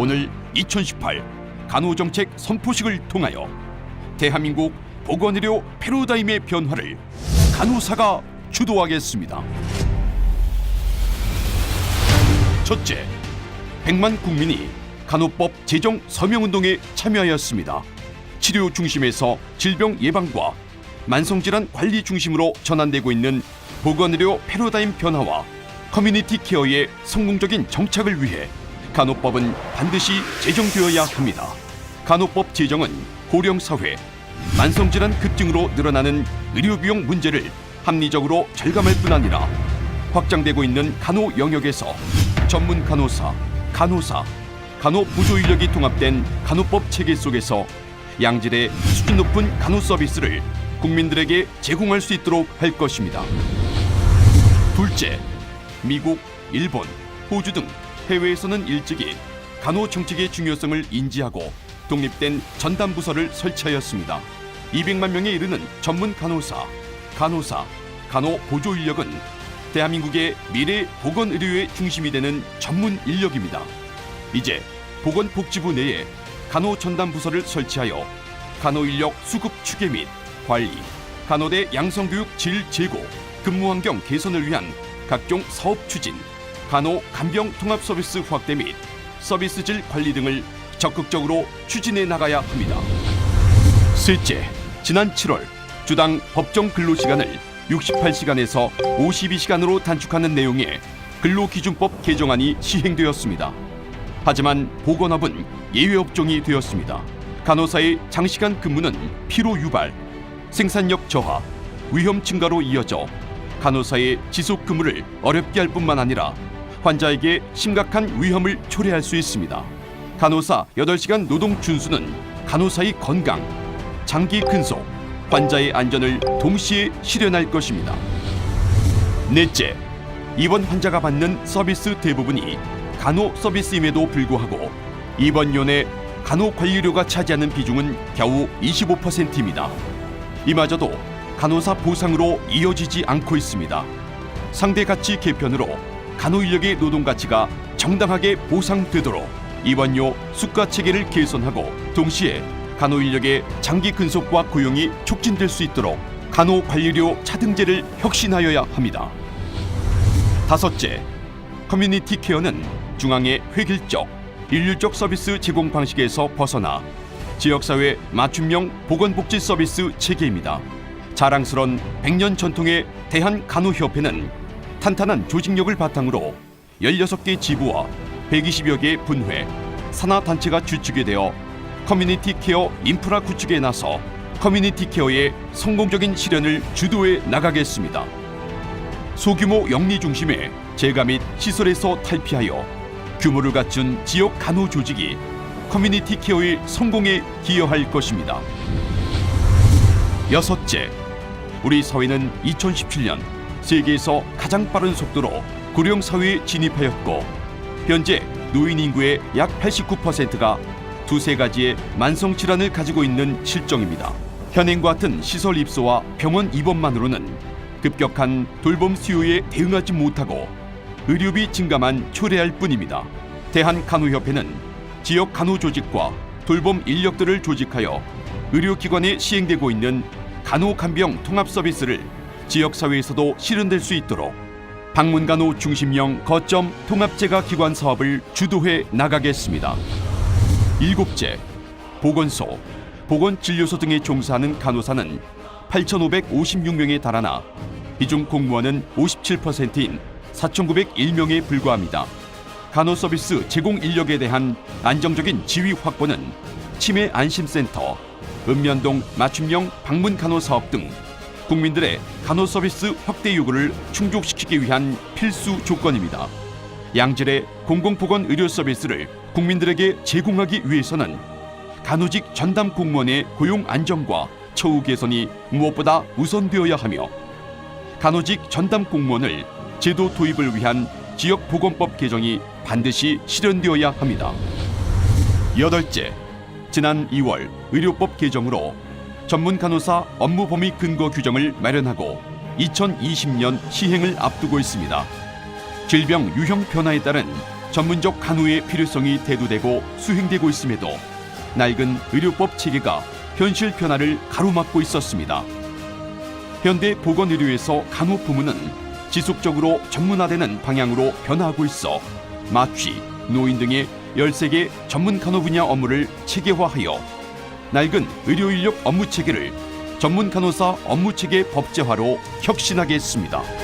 오늘 2018 간호정책 선포식을 통하여 대한민국 보건의료 패러다임의 변화를 간호사가 주도하겠습니다. 첫째, 100만 국민이 간호법 제정 서명운동에 참여하였습니다. 치료 중심에서 질병 예방과 만성질환 관리 중심으로 전환되고 있는 보건의료 패러다임 변화와 커뮤니티 케어의 성공적인 정착을 위해 간호법은 반드시 제정되어야 합니다. 간호법 제정은 고령사회, 만성질환 급증으로 늘어나는 의료비용 문제를 합리적으로 절감할 뿐 아니라 확장되고 있는 간호 영역에서 전문 간호사, 간호사, 간호 보조 인력이 통합된 간호법 체계 속에서 양질의 수준 높은 간호 서비스를 국민들에게 제공할 수 있도록 할 것입니다. 둘째, 미국, 일본, 호주 등 해외에서는 일찍이 간호 정책의 중요성을 인지하고 독립된 전담 부서를 설치하였습니다. 200만 명에 이르는 전문 간호사, 간호 보조 인력은 대한민국의 미래 보건 의료의 중심이 되는 전문 인력입니다. 이제 보건복지부 내에 간호 전담 부서를 설치하여 간호 인력 수급 추계 및 관리, 간호대 양성교육 질 제고, 근무 환경 개선을 위한 각종 사업 추진, 간호 간병 통합 서비스 확대 및 서비스 질 관리 등을 적극적으로 추진해 나가야 합니다. 셋째, 지난 7월 주당 법정 근로시간을 68시간에서 52시간으로 단축하는 내용의 근로기준법 개정안이 시행되었습니다. 하지만 보건업은 예외 업종이 되었습니다. 간호사의 장시간 근무는 피로 유발, 생산력 저하, 위험 증가로 이어져 간호사의 지속 근무를 어렵게 할 뿐만 아니라 환자에게 심각한 위험을 초래할 수 있습니다. 간호사 8시간 노동 준수는 간호사의 건강, 장기 근속, 환자의 안전을 동시에 실현할 것입니다. 넷째, 입원 환자가 받는 서비스 대부분이 간호 서비스임에도 불구하고 입원료 간호 관리료가 차지하는 비중은 겨우 25%입니다. 이마저도 간호사 보상으로 이어지지 않고 있습니다. 상대 가치 개편으로 간호 인력의 노동 가치가 정당하게 보상되도록 입원료 수가 체계를 개선하고 동시에 간호 인력의 장기 근속과 고용이 촉진될 수 있도록 간호 관리료 차등제를 혁신하여야 합니다. 다섯째, 커뮤니티 케어는 중앙의 획일적, 일률적 서비스 제공 방식에서 벗어나 지역사회 맞춤형 보건복지 서비스 체계입니다. 자랑스런 100년 전통의 대한간호협회는 탄탄한 조직력을 바탕으로 16개 지부와 120여 개 분회, 산하단체가 주축이 되어 커뮤니티 케어 인프라 구축에 나서 커뮤니티 케어의 성공적인 실현을 주도해 나가겠습니다. 소규모 영리 중심의 재가 및 시설에서 탈피하여 규모를 갖춘 지역 간호 조직이 커뮤니티 케어의 성공에 기여할 것입니다. 여섯째, 우리 사회는 2017년 세계에서 가장 빠른 속도로 고령 사회에 진입하였고 현재 노인 인구의 약 89%가 두세 가지의 만성 질환을 가지고 있는 실정입니다. 현행과 같은 시설 입소와 병원 입원만으로는 급격한 돌봄 수요에 대응하지 못하고 의료비 증가만 초래할 뿐입니다. 대한간호협회는 지역 간호 조직과 돌봄 인력들을 조직하여 의료기관에 시행되고 있는 간호 간병 통합 서비스를 지역사회에서도 실현될 수 있도록 방문간호 중심형 거점 통합제가 기관 사업을 주도해 나가겠습니다. 일곱째, 보건소, 보건진료소 등에 종사하는 간호사는 8,556명에 달하나 이중 공무원은 57%인 4,901명에 불과합니다. 간호 서비스 제공 인력에 대한 안정적인 지위 확보는 치매 안심센터, 읍면동 맞춤형 방문 간호 사업 등 국민들의 간호 서비스 확대 요구를 충족시키기 위한 필수 조건입니다. 양질의 공공보건 의료 서비스를 국민들에게 제공하기 위해서는 간호직 전담 공무원의 고용 안정과 처우 개선이 무엇보다 우선되어야 하며 간호직 전담 공무원을 제도 도입을 위한 지역보건법 개정이 반드시 실현되어야 합니다. 여덟째, 지난 2월 의료법 개정으로 전문 간호사 업무 범위 근거 규정을 마련하고 2020년 시행을 앞두고 있습니다. 질병 유형 변화에 따른 전문적 간호의 필요성이 대두되고 수행되고 있음에도 낡은 의료법 체계가 현실 변화를 가로막고 있었습니다. 현대 보건의료에서 간호 부문은 지속적으로 전문화되는 방향으로 변화하고 있어 마취, 노인 등의 13개 전문 간호 분야 업무를 체계화하여 낡은 의료 인력 업무 체계를 전문 간호사 업무 체계 법제화로 혁신하게 했습니다.